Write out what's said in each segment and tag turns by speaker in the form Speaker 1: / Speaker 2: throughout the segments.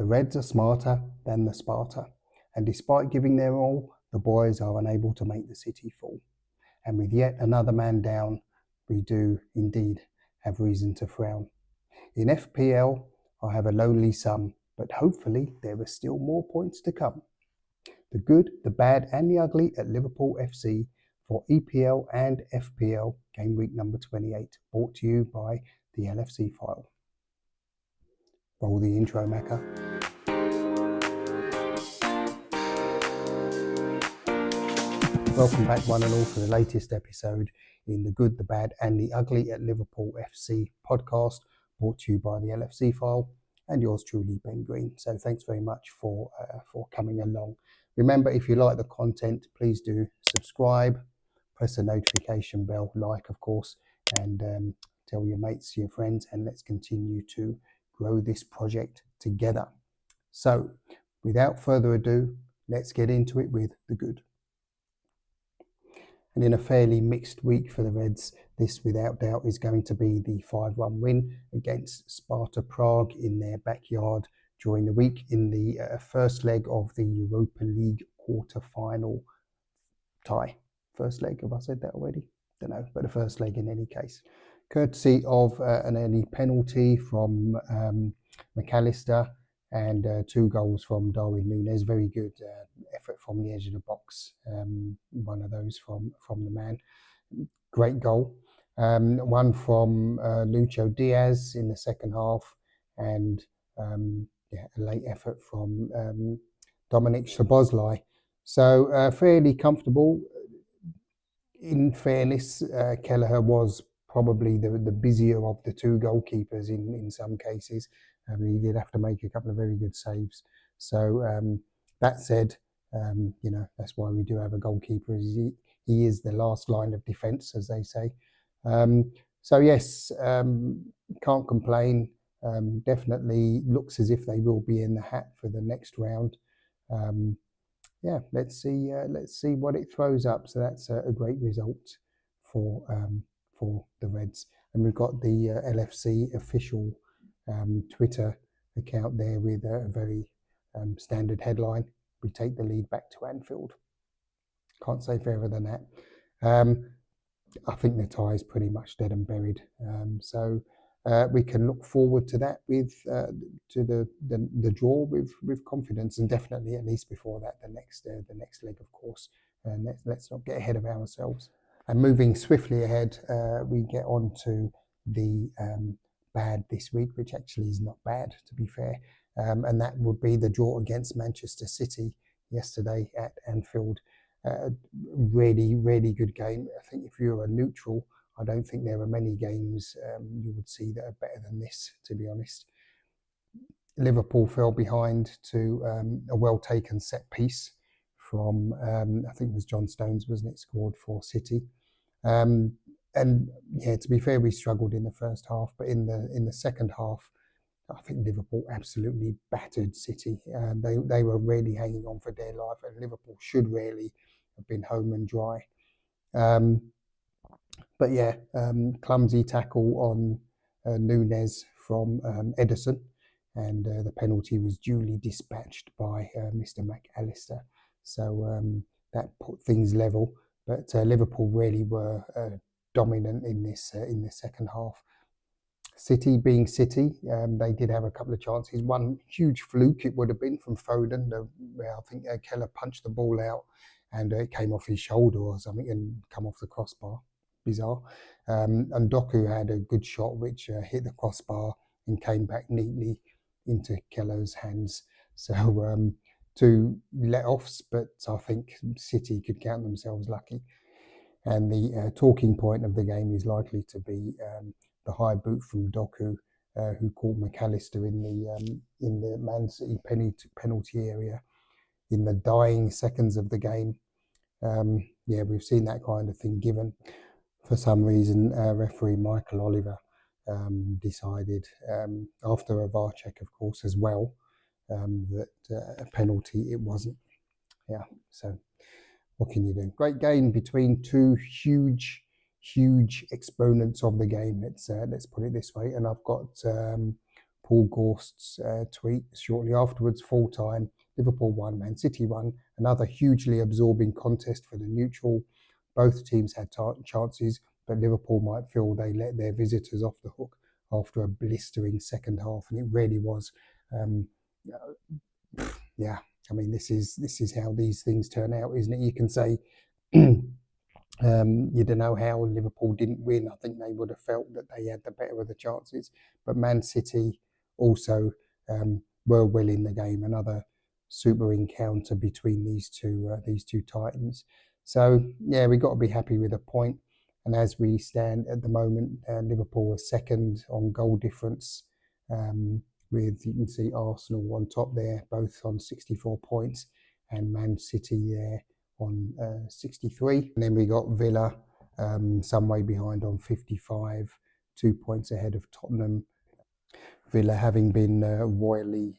Speaker 1: The Reds are smarter than the Sparta, and despite giving their all, the boys are unable to make the City fall. And with yet another man down, we do indeed have reason to frown. In FPL, I have a lonely sum, but hopefully there are still more points to come. The good, the bad and the ugly at Liverpool FC for EPL and FPL game week number 28, brought to you by the LFC file. Roll the intro, Macca. Welcome back one and all for the latest episode in the good, the bad and the ugly at Liverpool FC podcast, brought to you by the LFC file and yours truly, Ben Green. So thanks very much for coming along. Remember, if you like the content, please do subscribe, press the notification bell, like of course, and tell your mates, your friends, and let's continue to grow this project together. So without further ado, let's get into it with the good. And in a fairly mixed week for the Reds, this without doubt is going to be the 5-1 win against Sparta Prague in their backyard during the week in the first leg of the Europa League quarter-final tie. First leg, have I said that already? Don't know, but the first leg in any case. Courtesy of an early penalty from McAllister and 2 goals from Darwin Núñez. Very good effort from the edge of the box. One of those from the man. Great goal. One from Lucho Díaz in the second half, and a late effort from Dominik Szloboszlai. So fairly comfortable. In fairness, Kelleher was probably the busier of the 2 goalkeepers in some cases. He did have to make a couple of very good saves. So that said, that's why we do have a goalkeeper. He is the last line of defence, as they say. So yes, can't complain. Definitely looks as if they will be in the hat for the next round. Let's see what it throws up. So that's a great result for the Reds. And we've got the LFC official Twitter account there with a very standard headline: "We take the lead back to Anfield." Can't say fairer than that. I think the tie is pretty much dead and buried. So we can look forward to that with to the draw with confidence, and definitely at least before that the next leg, of course. And let's not get ahead of ourselves. And moving swiftly ahead, we get on to the bad this week, which actually is not bad, to be fair. And that would be the draw against Manchester City yesterday at Anfield. Really, really good game. I think if you're a neutral, I don't think there are many games you would see that are better than this, to be honest. Liverpool fell behind to a well-taken set piece from, I think it was John Stones, wasn't it, scored for City. And yeah, to be fair, we struggled in the first half, but in the second half, I think Liverpool absolutely battered City. They were really hanging on for dear life, and Liverpool should really have been home and dry. But yeah, clumsy tackle on Núñez from Ederson, and the penalty was duly dispatched by Mr. McAllister. So that put things level. But Liverpool really were dominant in this second half. City being City, they did have a couple of chances. One huge fluke it would have been from Foden, where I think Keller punched the ball out and it came off his shoulder or something and come off the crossbar. Bizarre. And Doku had a good shot which hit the crossbar and came back neatly into Keller's hands. So 2 let-offs, but I think City could count themselves lucky. And the talking point of the game is likely to be the high boot from Doku, who caught McAllister in the Man City penalty area in the dying seconds of the game. We've seen that kind of thing given. For some reason, referee Michael Oliver decided, after a VAR check, of course, as well, that a penalty it wasn't. Yeah, so what can you do? Great game between 2 huge exponents of the game. Let's put it this way. And I've got Paul Gorst's tweet shortly afterwards, full time, Liverpool 1, Man City 1, another hugely absorbing contest for the neutral. Both teams had chances, but Liverpool might feel they let their visitors off the hook after a blistering second half, and it really was. Yeah, I mean, this is how these things turn out, isn't it? You can say you don't know how Liverpool didn't win. I think they would have felt that they had the better of the chances, but Man City also were well in the game. Another super encounter between these two Titans. So yeah, we've got to be happy with a point. And as we stand at the moment, Liverpool are second on goal difference, with, you can see, Arsenal on top there, both on 64 points, and Man City there on 63. And then we got Villa some way behind on 55, 2 points ahead of Tottenham. Villa having been royally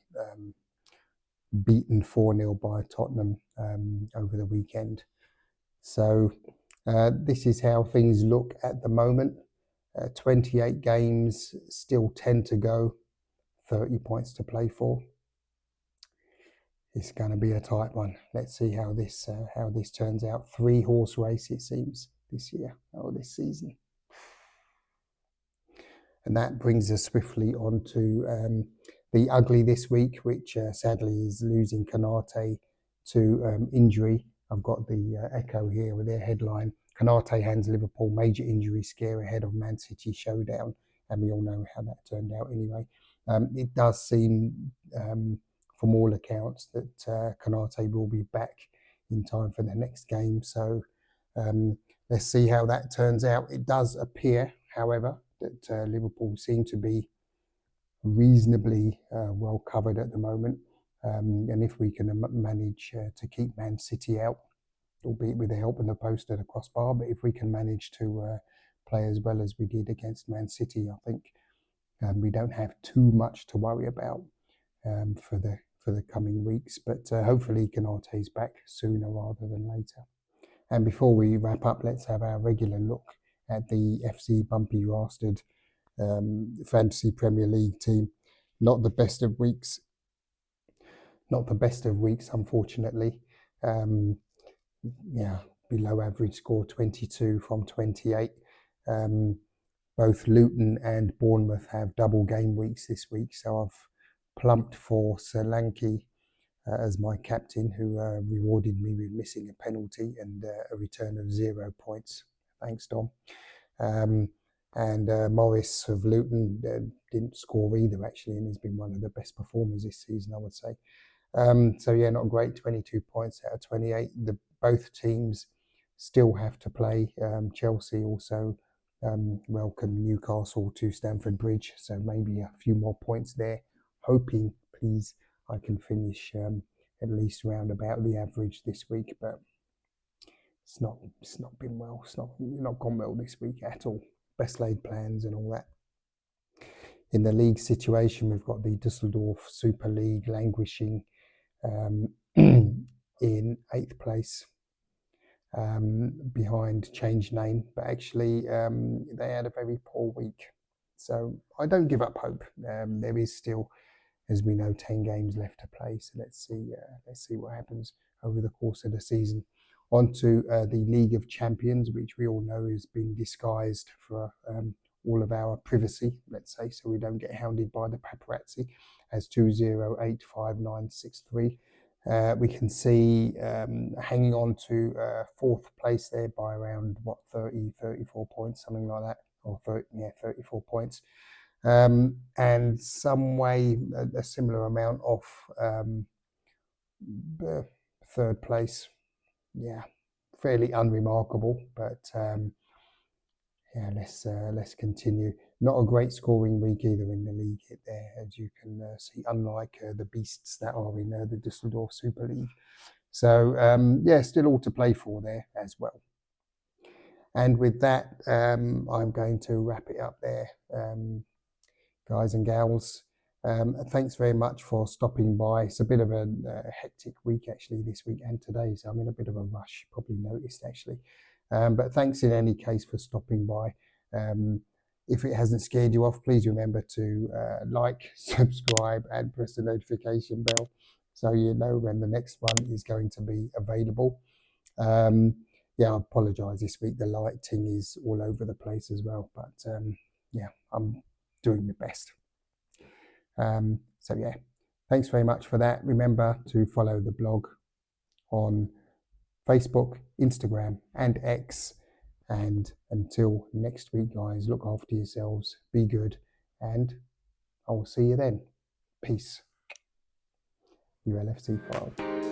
Speaker 1: beaten 4-0 by Tottenham over the weekend. So this is how things look at the moment. 28 games, still 10 to go, 30 points to play for. It's going to be a tight one. Let's see how this turns out. 3-horse race, it seems, this year or this season. And that brings us swiftly on to the ugly this week, which sadly is losing Konate to injury. I've got the Echo here with their headline: Konate hands Liverpool major injury scare ahead of Man City showdown. And we all know how that turned out anyway. It does seem, from all accounts, that Konate will be back in time for the next game. So let's see how that turns out. It does appear, however, that Liverpool seem to be reasonably well covered at the moment. And if we can manage to keep Man City out, albeit with the help of the post and the crossbar, but if we can manage to play as well as we did against Man City, I think we don't have too much to worry about for the coming weeks. But hopefully Konate's back sooner rather than later. And before we wrap up, let's have our regular look at the FC Bumpy Rasted Fantasy Premier League team. Not the best of weeks, unfortunately. Yeah, below average score, 22 from 28. Both Luton and Bournemouth have double game weeks this week, so I've plumped for Solanke as my captain, who rewarded me with missing a penalty and a return of 0 points. Thanks, Dom. And Morris of Luton didn't score either, actually, and he's been one of the best performers this season, I would say. So yeah, not great, 22 points out of 28. Both teams still have to play. Chelsea also welcome Newcastle to Stamford Bridge, so maybe a few more points there. Hoping, please, I can finish at least round about the average this week, but it's not been well. It's not gone well this week at all. Best laid plans and all that. In the league situation, we've got the Düsseldorf Super League languishing in 8th place, behind change name, but actually they had a very poor week. So I don't give up hope. There is still, as we know, 10 games left to play. So let's see what happens over the course of the season. On to the League of Champions, which we all know has been disguised for all of our privacy, let's say, so we don't get hounded by the paparazzi, as 20856963. We can see hanging on to 4th place there by around 34 points, something like that, or 34 points. And some way a similar amount off 3rd place. Yeah, fairly unremarkable, but yeah, let's continue. Not a great scoring week either in the league there, as you can see, unlike the beasts that are in the Düsseldorf Super League. So yeah, still all to play for there as well. And with that, I'm going to wrap it up there, guys and gals. Thanks very much for stopping by. It's a bit of a hectic week actually this week and today, so I'm in a bit of a rush, probably noticed actually. But thanks in any case for stopping by. If it hasn't scared you off, please remember to like, subscribe, and press the notification bell so you know when the next one is going to be available. Yeah, I apologise this week. The lighting is all over the place as well, but yeah, I'm doing my best. So yeah, thanks very much for that. Remember to follow the blog on Facebook, Instagram, and X. And until next week, guys, look after yourselves, be good, and I will see you then. Peace. ULFC file.